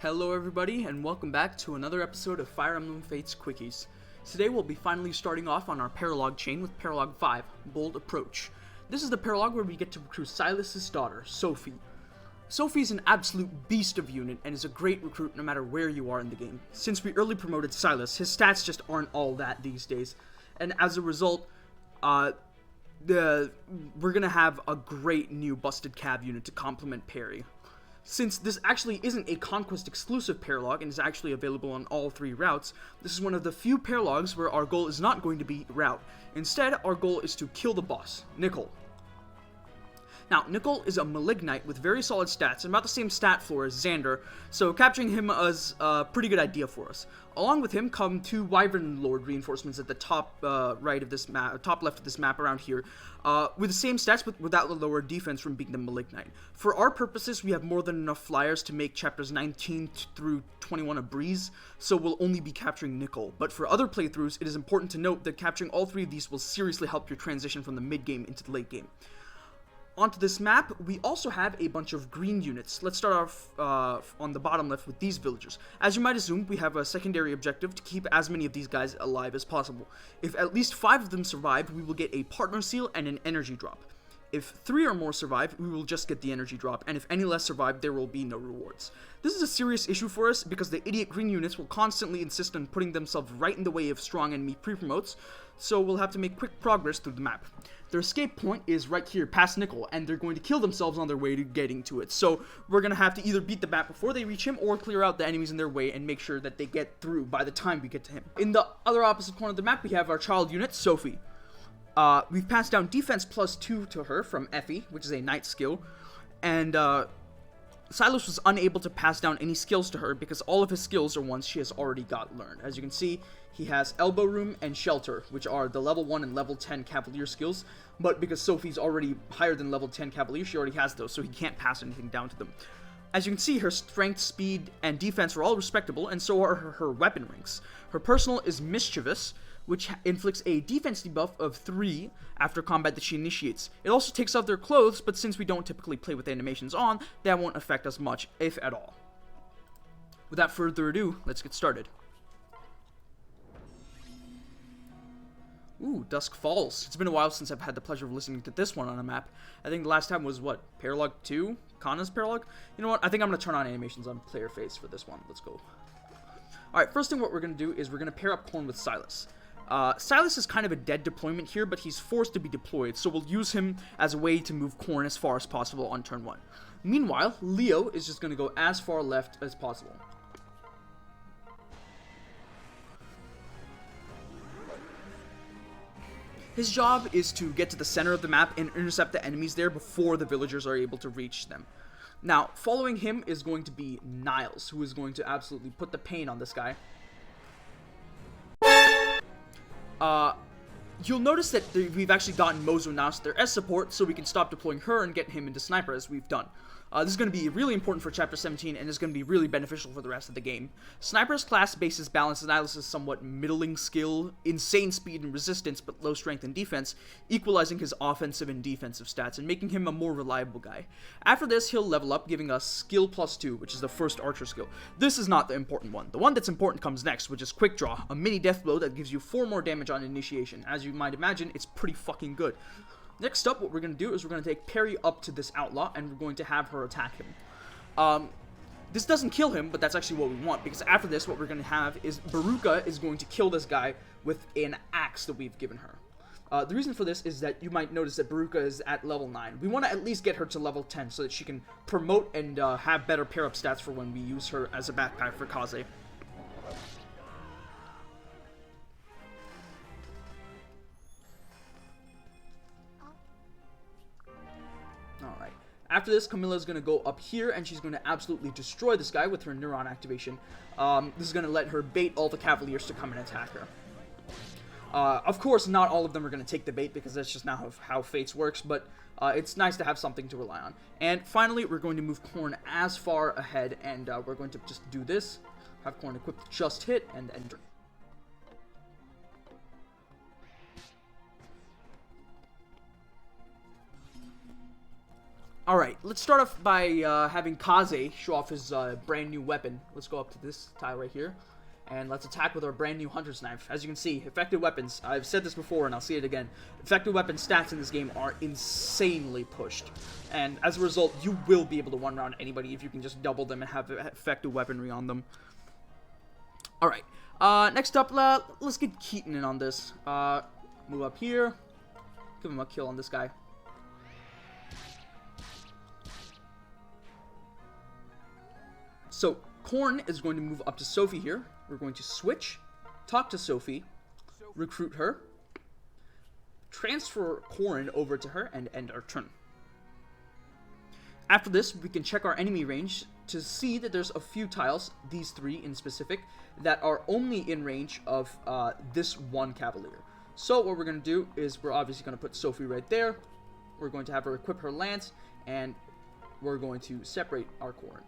Hello everybody, and welcome back to another episode of Fire Emblem Fates Quickies. Today we'll be finally starting off on our Paralogue chain with Paralogue 5, Bold Approach. This is the Paralogue where we get to recruit Silas's daughter, Sophie. Sophie's an absolute beast of unit and is a great recruit no matter where you are in the game. Since we early promoted Silas, his stats just aren't all that these days, and as a result, we're gonna have a great new Busted Cab unit to complement Parry. Since this actually isn't a Conquest exclusive Paralogue and is actually available on all three routes, this is one of the few Paralogues where our goal is not going to be route. Instead, our goal is to kill the boss, Nicol. Now, Nicol is a Malignite with very solid stats and about the same stat floor as Xander, so capturing him is a pretty good idea for us. Along with him come two Wyvern Lord reinforcements at the top right of this map, top left of this map around here, with the same stats but without the lower defense from being the Malignite. For our purposes, we have more than enough flyers to make chapters 19 through 21 a breeze, so we'll only be capturing Nicol. But for other playthroughs, it is important to note that capturing all three of these will seriously help your transition from the mid game into the late game. Onto this map, we also have a bunch of green units. Let's start off on the bottom left with these villagers. As you might assume, we have a secondary objective to keep as many of these guys alive as possible. If at least 5 of them survive, we will get a partner seal and an energy drop. If 3 or more survive, we will just get the energy drop, and if any less survive, there will be no rewards. This is a serious issue for us because the idiot green units will constantly insist on putting themselves right in the way of strong enemy pre-promotes, so we'll have to make quick progress through the map. Their escape point is right here past Nicol, and they're going to kill themselves on their way to getting to it. So we're going to have to either beat the map before they reach him or clear out the enemies in their way and make sure that they get through by the time we get to him. In the other opposite corner of the map, we have our child unit, Sophie. We've passed down defense +2 to her from Effie, which is a knight skill, and Silas was unable to pass down any skills to her because all of his skills are ones she has already got learned. As you can see, he has Elbow Room and Shelter, which are the level 1 and level 10 Cavalier skills, but because Sophie's already higher than level 10 Cavalier, she already has those, so he can't pass anything down to them. As you can see, her strength, speed, and defense are all respectable, and so are her weapon ranks. Her personal is Mischievous, which inflicts a defense debuff of 3 after combat that she initiates. It also takes off their clothes, but since we don't typically play with animations on, that won't affect us much, if at all. Without further ado, let's get started. Ooh, Dusk Falls. It's been a while since I've had the pleasure of listening to this one on a map. I think the last time was, what, Paralogue 2? Kana's Paralogue? You know what, I think I'm going to turn on animations on player face for this one. Let's go. Alright, first thing what we're going to do is we're going to pair up Corrin with Silas. Silas is kind of a dead deployment here, but he's forced to be deployed, so we'll use him as a way to move Corrin as far as possible on turn 1. Meanwhile, Leo is just going to go as far left as possible. His job is to get to the center of the map and intercept the enemies there before the villagers are able to reach them. Now, following him is going to be Niles, who is going to absolutely put the pain on this guy. You'll notice that we've actually gotten Mozo now as their S support, so we can stop deploying her and get him into Sniper as we've done. This is going to be really important for Chapter 17, and is going to be really beneficial for the rest of the game. Sniper's class basis balances Niles' somewhat middling skill, insane speed and resistance, but low strength and defense, equalizing his offensive and defensive stats, and making him a more reliable guy. After this, he'll level up, giving us Skill +2, which is the first Archer skill. This is not the important one. The one that's important comes next, which is Quick Draw, a mini death blow that gives you 4 more damage on initiation. As you might imagine, it's pretty fucking good. Next up, what we're going to do is we're going to take Parry up to this Outlaw, and we're going to have her attack him. This doesn't kill him, but that's actually what we want, because after this, what we're going to have is Beruka is going to kill this guy with an axe that we've given her. The reason for this is that you might notice that Beruka is at level 9. We want to at least get her to level 10 so that she can promote and have better pair-up stats for when we use her as a backpack for Kaze. Alright. After this, Camilla is going to go up here, and she's going to absolutely destroy this guy with her Neuron activation. This is going to let her bait all the Cavaliers to come and attack her. Of course, not all of them are going to take the bait, because that's just not how Fates works, but it's nice to have something to rely on. And finally, we're going to move Corrin as far ahead, and we're going to just do this. Have Corrin equipped Just Hit, and enter. Alright, let's start off by having Kaze show off his brand new weapon. Let's go up to this tile right here. And let's attack with our brand new Hunter's Knife. As you can see, effective weapons, I've said this before and I'll say it again, effective weapon stats in this game are insanely pushed. And as a result, you will be able to one-round anybody if you can just double them and have effective weaponry on them. Alright, next up, let's get Keaton in on this. Move up here, give him a kill on this guy. So, Corrin is going to move up to Sophie here. We're going to switch, talk to Sophie, recruit her, transfer Corrin over to her, and end our turn. After this, we can check our enemy range to see that there's a few tiles, these three in specific, that are only in range of this one Cavalier. So what we're going to do is we're obviously going to put Sophie right there. We're going to have her equip her lance, and we're going to separate our Corrin.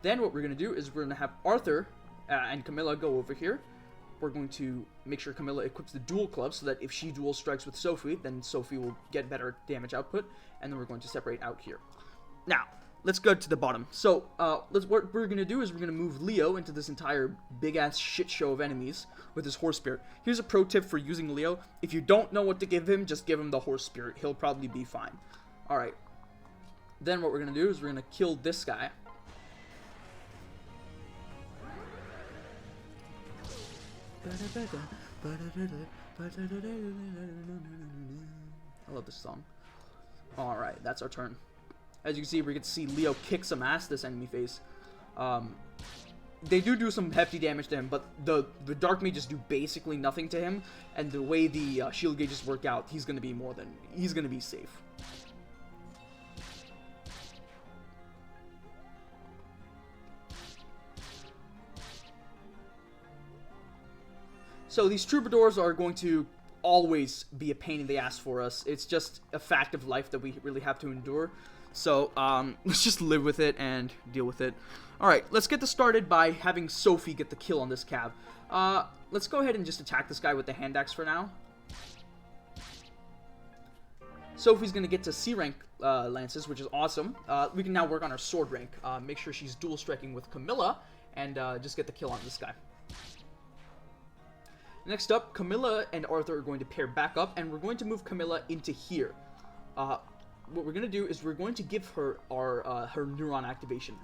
Then what we're going to do is we're going to have Arthur and Camilla go over here. We're going to make sure Camilla equips the dual club so that if she dual strikes with Sophie, then Sophie will get better damage output. And then we're going to separate out here. Now, let's go to the bottom. So, what we're going to do is we're going to move Leo into this entire big-ass shit show of enemies with his Horse Spirit. Here's a pro tip for using Leo. If you don't know what to give him, just give him the Horse Spirit. He'll probably be fine. Alright. Then what we're going to do is we're going to kill this guy. I love this song. Alright, that's our turn. As you can see, we get to see Leo kick some ass this enemy phase. They do some hefty damage to him, but the Dark Mages do basically nothing to him, and the way the shield gauges work out, he's gonna be safe. So these troubadours are going to always be a pain in the ass for us. It's just a fact of life that we really have to endure. So let's just live with it and deal with it. Alright, let's get this started by having Sophie get the kill on this cav. Let's go ahead and just attack this guy with the hand axe for now. Sophie's going to get to C rank lances, which is awesome. We can now work on our sword rank. Make sure she's dual striking with Camilla and just get the kill on this guy. Next up, Camilla and Arthur are going to pair back up, and we're going to move Camilla into here. What we're going to do is we're going to give her our her neuron activation.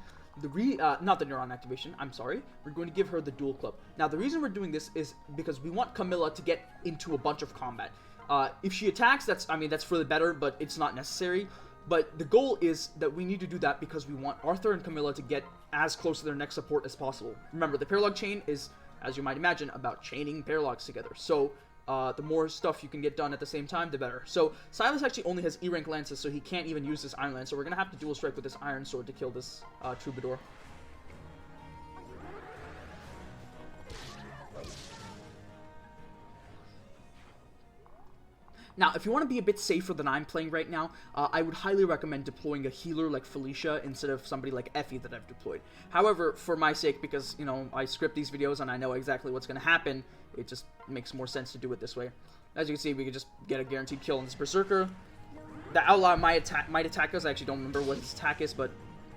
Not the neuron activation, I'm sorry. We're going to give her the dual club. Now, the reason we're doing this is because we want Camilla to get into a bunch of combat. If she attacks, that's for the better, but it's not necessary. But the goal is that we need to do that because we want Arthur and Camilla to get as close to their next support as possible. Remember, the paralogue chain is, as you might imagine, about chaining paralogs together. So, the more stuff you can get done at the same time, the better. So, Silas actually only has E-rank lances, so he can't even use this Iron Lance. So we're going to have to dual strike with this Iron Sword to kill this Troubadour. Now, if you want to be a bit safer than I'm playing right now, I would highly recommend deploying a healer like Felicia instead of somebody like Effie that I've deployed. However, for my sake, because, you know, I script these videos and I know exactly what's going to happen, it just makes more sense to do it this way. As you can see, we can just get a guaranteed kill on this Berserker. The Outlaw might attack us. I actually don't remember what his attack is, but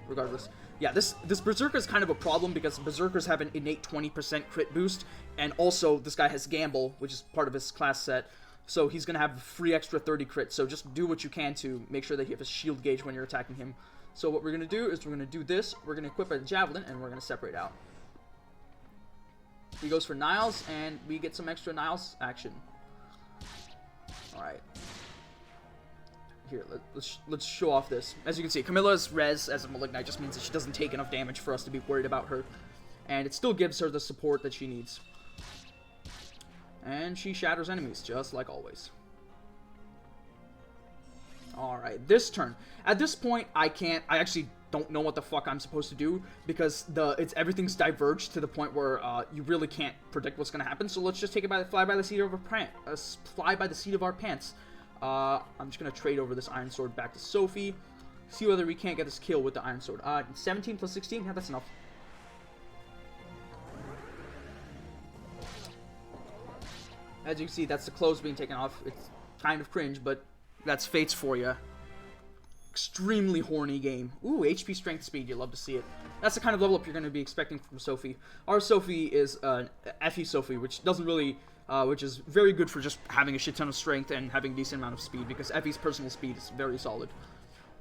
regardless. Yeah, this Berserker is kind of a problem because Berserkers have an innate 20% crit boost, and also this guy has Gamble, which is part of his class set. So he's going to have free extra 30 crit, so just do what you can to make sure that you have a shield gauge when you're attacking him. So what we're going to do is we're going to do this, we're going to equip a Javelin, and we're going to separate out. He goes for Niles, and we get some extra Niles action. Alright. Here, let's show off this. As you can see, Camilla's res as a Malignite just means that she doesn't take enough damage for us to be worried about her. And it still gives her the support that she needs. And she shatters enemies, just like always. Alright, this turn. At this point, I actually don't know what the fuck I'm supposed to do, because everything's diverged to the point where you really can't predict what's going to happen, so let's just take it fly by the seat of our pants. I'm just going to trade over this Iron Sword back to Sophie, see whether we can't get this kill with the Iron Sword. 17 plus 16, yeah, that's enough. As you can see, that's the clothes being taken off. It's kind of cringe, but that's fates for you. extremely horny game. Ooh, HP, Strength, Speed. You love to see it. That's the kind of level up you're going to be expecting from Sophie. Our Sophie is FE Sophie, which doesn't really, which is very good for just having a shit ton of strength and having a decent amount of speed, because Effie's personal speed is very solid.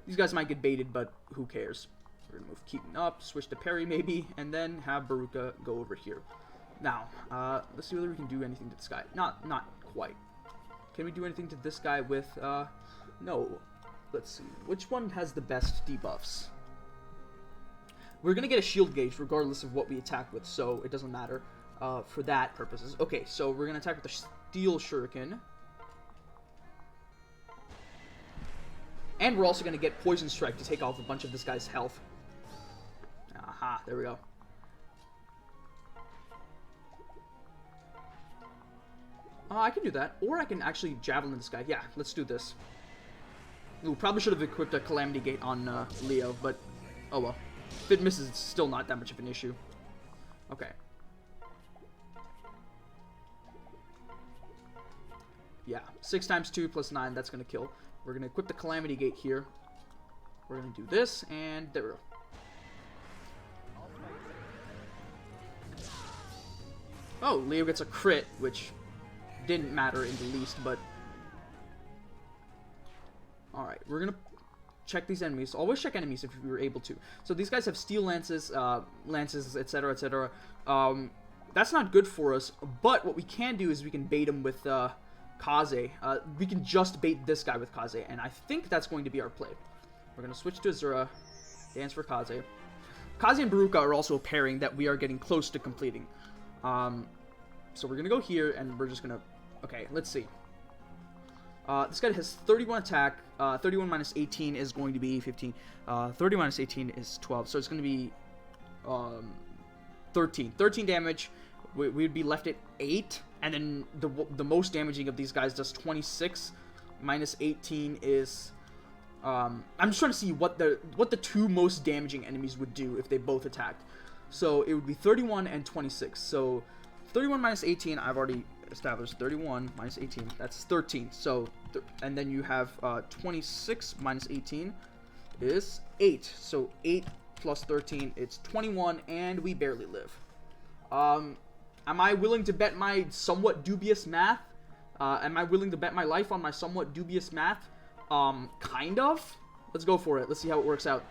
These guys might get baited, but who cares? We're going to move Keaton up, switch to parry maybe, and then have Beruka go over here. Now, let's see whether we can do anything to this guy. Not quite. Can we do anything to this guy with, no. Let's see. Which one has the best debuffs? We're going to get a shield gauge regardless of what we attack with, so it doesn't matter for that purposes. Okay, so we're going to attack with the Steel Shuriken. And we're also going to get Poison Strike to take off a bunch of this guy's health. Aha, there we go. I can do that. Or I can actually Javelin this guy. Yeah, let's do this. Ooh, probably should have equipped a Calamity Gate on Leo, but oh well. If it misses, it's still not that much of an issue. Okay. Yeah, 6 times 2 plus 9, that's going to kill. We're going to equip the Calamity Gate here. We're going to do this, and there we go. Oh, Leo gets a crit, which didn't matter in the least, but... Alright, we're going to check these enemies. Always check enemies if we were able to. So these guys have steel lances, etc., etc. That's not good for us, but what we can do is we can bait them with Kaze. We can just bait this guy with Kaze, and I think that's going to be our play. We're going to switch to Azura, dance for Kaze. Kaze and Beruka are also a pairing that we are getting close to completing. So we're going to go here, and we're just going to... Okay, let's see. This guy has 31 attack. 31 minus 18 is going to be 15. 30 minus 18 is 12. So it's going to be 13. 13 damage. We'd be left at 8. And then the most damaging of these guys does 26. Minus 18 is... I'm just trying to see what the two most damaging enemies would do if they both attacked. So it would be 31 and 26. So 31 minus 18, I've already established. 31 minus 18, that's 13. So, and then you have 26 minus 18 is 8. So 8 plus 13, it's 21, and we barely live. Am I willing to bet my somewhat dubious math? Am I willing to bet my life on my somewhat dubious math? Kind of. Let's go for it. Let's see how it works out.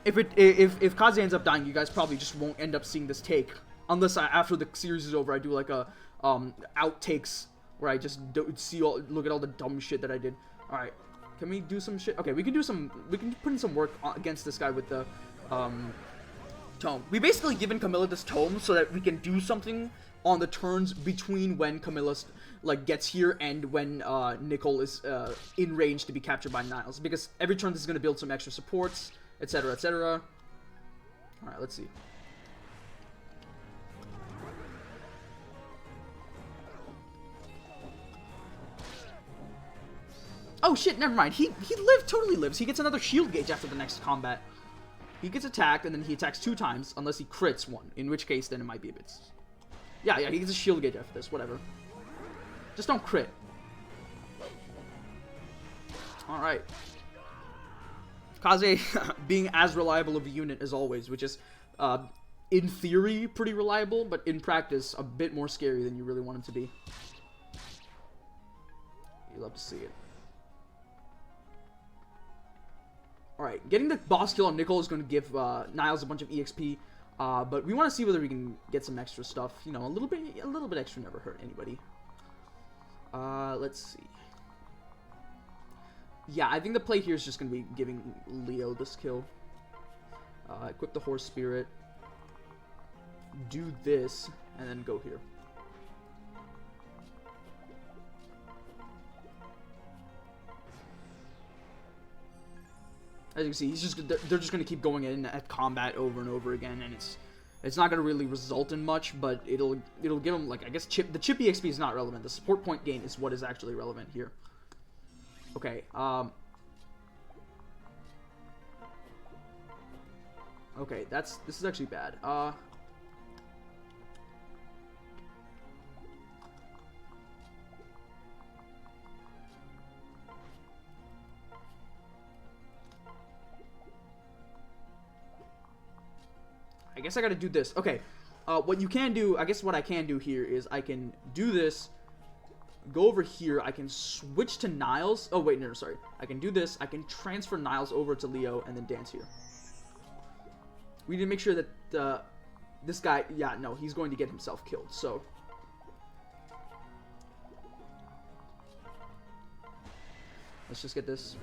If Kaze ends up dying, you guys probably just won't end up seeing this take. Unless after the series is over, I do like a outtakes where I just look at all the dumb shit that I did. All right, can we do some shit? Okay, we can put in some work against this guy with the tome. We basically given Camilla this tome so that we can do something on the turns between when Camilla gets here and when Nicole is in range to be captured by Niles, because every turn this is going to build some extra supports, etc., etc. All right, let's see. Oh shit, never mind. He totally lives. He gets another shield gauge after the next combat. He gets attacked, and then he attacks 2 times, unless he crits 1, in which case then it might be a bit... Yeah, he gets a shield gauge after this, whatever. Just don't crit. Alright. Kaze being as reliable of a unit as always, which is, in theory, pretty reliable, but in practice, a bit more scary than you really want it to be. You love to see it. Alright, getting the boss kill on Nicole is going to give Niles a bunch of EXP, but we want to see whether we can get some extra stuff. You know, a little bit extra never hurt anybody. Let's see. Yeah, I think the play here is just going to be giving Leo this kill. Equip the Horse Spirit. Do this, and then go here. As you can see, they're just going to keep going in at combat over and over again, and it's not going to really result in much, but it'll give them, like, I guess the chip EXP is not relevant. The support point gain is what is actually relevant here. Okay, okay, this is actually bad. I guess I gotta do this. Okay, what you can do, I guess what I can do here is I can do this, go over here, I can switch to Niles. Oh, wait, no, sorry. I can do this, I can transfer Niles over to Leo, and then dance here. We need to make sure that this guy, yeah, no, he's going to get himself killed, so. Let's just get this.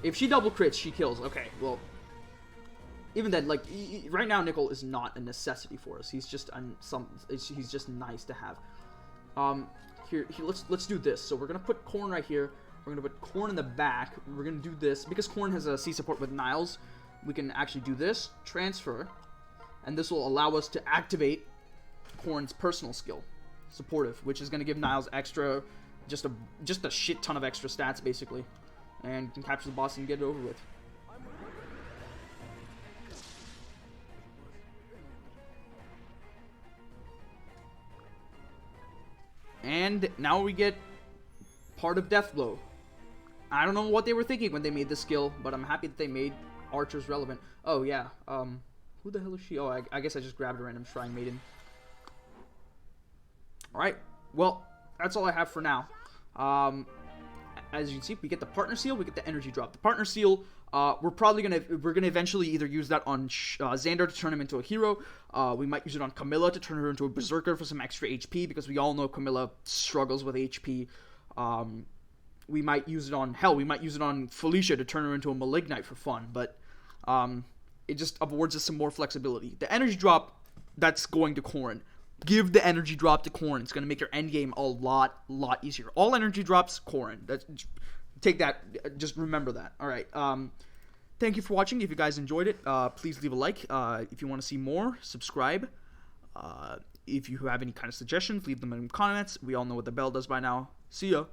If she double crits, she kills. Okay, well, even then, like, right now, Nickel is not a necessity for us. He's just he's just nice to have. Here, let's do this. So we're gonna put Corrin right here. We're gonna put Corrin in the back. We're gonna do this because Corrin has a C support with Niles. We can actually do this, transfer, and this will allow us to activate Corrin's personal skill, supportive, which is gonna give Niles extra, just a shit ton of extra stats basically, and can capture the boss and get it over with. And now we get part of Deathblow. I don't know what they were thinking when they made this skill, but I'm happy that they made archers relevant. Oh, yeah. Who the hell is she? Oh, I guess I just grabbed a random Shrine Maiden. Alright. Well, that's all I have for now. As you can see, we get the partner seal, we get the energy drop. The partner seal, we're gonna eventually either use that on Xander to turn him into a hero. We might use it on Camilla to turn her into a berserker for some extra HP, because we all know Camilla struggles with HP. We might use it on Felicia to turn her into a Malignite for fun, but it just affords us some more flexibility. The energy drop, that's going to Corrin. Give the energy drop to Corrin. It's going to make your end game a lot easier. All energy drops, Corrin. Take that. Just remember that. All right. Thank you for watching. If you guys enjoyed it, please leave a like. If you want to see more, subscribe. If you have any kind of suggestions, leave them in the comments. We all know what the bell does by now. See ya.